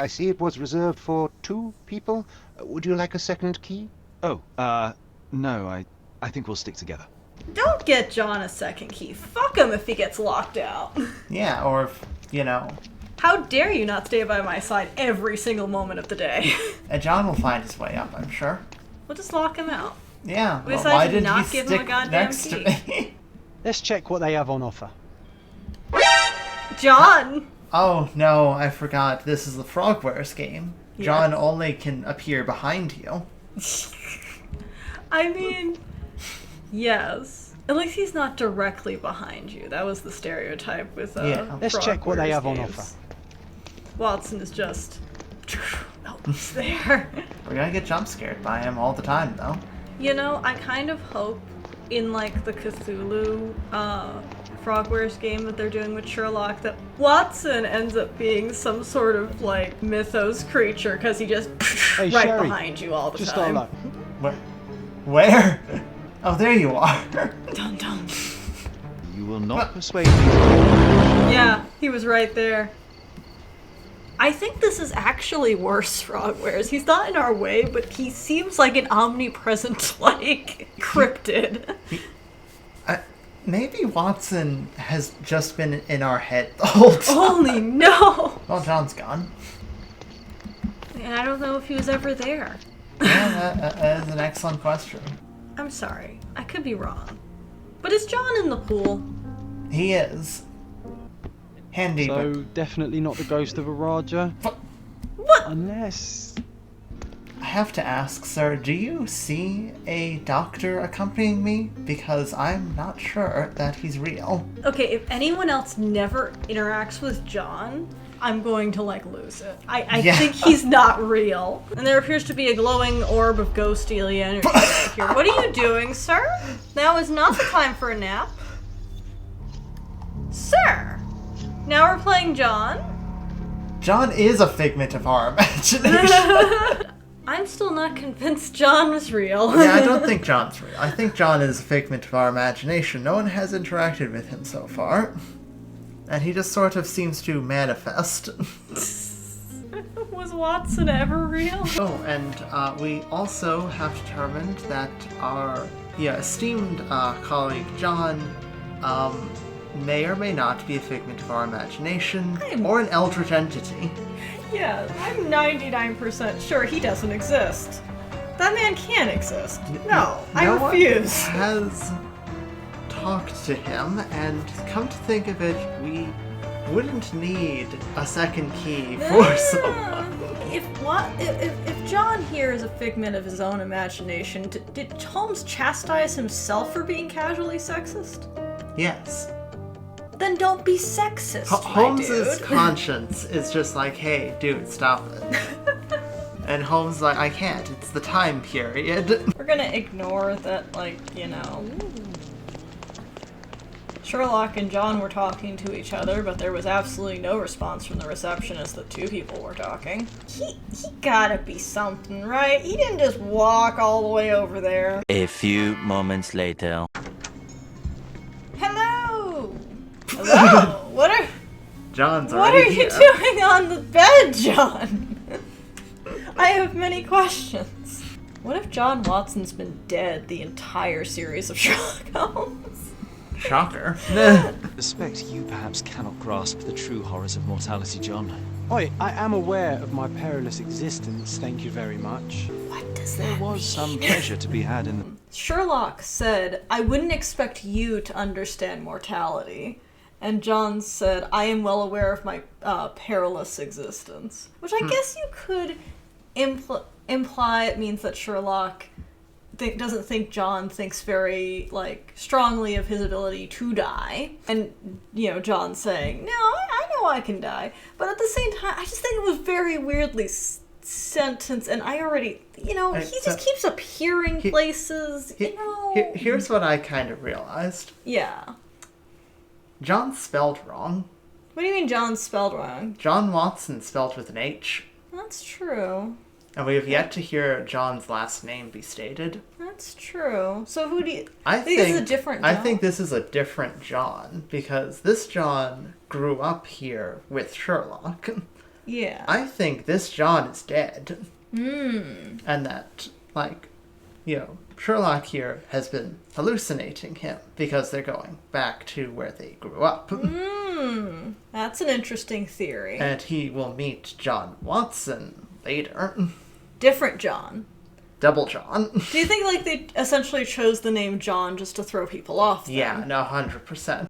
I see it was reserved for 2 people. Would you like a second key? Oh, no, I think we'll stick together. Don't get John a second key. Fuck him if he gets locked out. Yeah, or if, How dare you not stay by my side every single moment of the day? John will find his way up, I'm sure. We'll just lock him out. Yeah, We well, decided why to did not he give him a stick goddamn next to key. me? Let's check what they have on offer. John! Oh, no, I forgot. This is the Frogwares game. Yeah. John only can appear behind you. I mean, yes. At least he's not directly behind you. That was the stereotype with Yeah. Let's check what they Frogwares have on games. offer. Watson is just... nobody's there. We're gonna get jump scared by him all the time, though. You know, I kind of hope in, like, the Cthulhu, Frogwares game that they're doing with Sherlock that Watson ends up being some sort of, like, mythos creature because he just Hey, right Sherry, behind you all the just time. got low. Where? Oh, there you are. Dun dun. You will not persuade me. Yeah, he was right there. I think this is actually worse, Frogwares. He's not in our way, but he seems like an omnipresent, like, cryptid. Maybe Watson has just been in our head the whole time. Holy no! Well, John's gone. And I don't know if he was ever there. Yeah, that is an excellent question. I'm sorry. I could be wrong. But is John in the pool? He is. Handy, So, but definitely not the ghost of a Raja. What? Unless... I have to ask, sir, do you see a doctor accompanying me? Because I'm not sure that he's real. Okay, if anyone else never interacts with John, I'm going to, like, lose it. I Yeah. think he's not real. And there appears to be a glowing orb of ghostly energy right here. What are you doing, sir? Now is not the time for a nap. Sir! Now we're playing John. John is a figment of our imagination. I'm still not convinced John was real. Yeah, I don't think John's real. I think John is a figment of our imagination. No one has interacted with him so far. And he just sort of seems to manifest. Was Watson ever real? Oh, and we also have determined that our esteemed colleague John may or may not be a figment of our imagination or an eldritch entity. Yeah, I'm 99% sure he doesn't exist. That man can't exist. No, I No one refuse. has talked to him, and come to think of it, we wouldn't need a second key for someone. If John here is a figment of his own imagination, did Holmes chastise himself for being casually sexist? Yes. Then don't be sexist, my Holmes's dude. conscience is just like, hey, dude, stop it. And Holmes like, I can't, it's the time period. We're gonna ignore that, like, you know. Sherlock and John were talking to each other, but there was absolutely no response from the receptionist that 2 people were talking. He gotta be something, right? He didn't just walk all the way over there. A few moments later. Hello! Hello! John's What already are you here. doing on the bed, John? I have many questions. What if John Watson's been dead the entire series of Sherlock Holmes? Shocker. I suspect you perhaps cannot grasp the true horrors of mortality, John. Oi, I am aware of my perilous existence, thank you very much. What does There that was mean? some pleasure to be had in the... Sherlock said, I wouldn't expect you to understand mortality. And John said, I am well aware of my perilous existence. Which I guess you could imply it means that Sherlock doesn't think John thinks very, like, strongly of his ability to die. And, you know, John saying, no, I know I can die. But at the same time, I just think it was very weirdly sentenced, and I already, you know, he just keeps appearing places, you know. Here's what I kind of realized. Yeah. John's spelled wrong. What do you mean John's spelled wrong? John Watson spelled with an H. That's true. And we have yet to hear John's last name be stated. That's true. So who do you... I think this is a different John? I think this is a different John, because this John grew up here with Sherlock. Yeah. I think this John is dead. And that, Sherlock here has been hallucinating him because they're going back to where they grew up. That's an interesting theory. And he will meet John Watson later. Different John. Double John. Do you think, they essentially chose the name John just to throw people off, then? Yeah, no, 100%.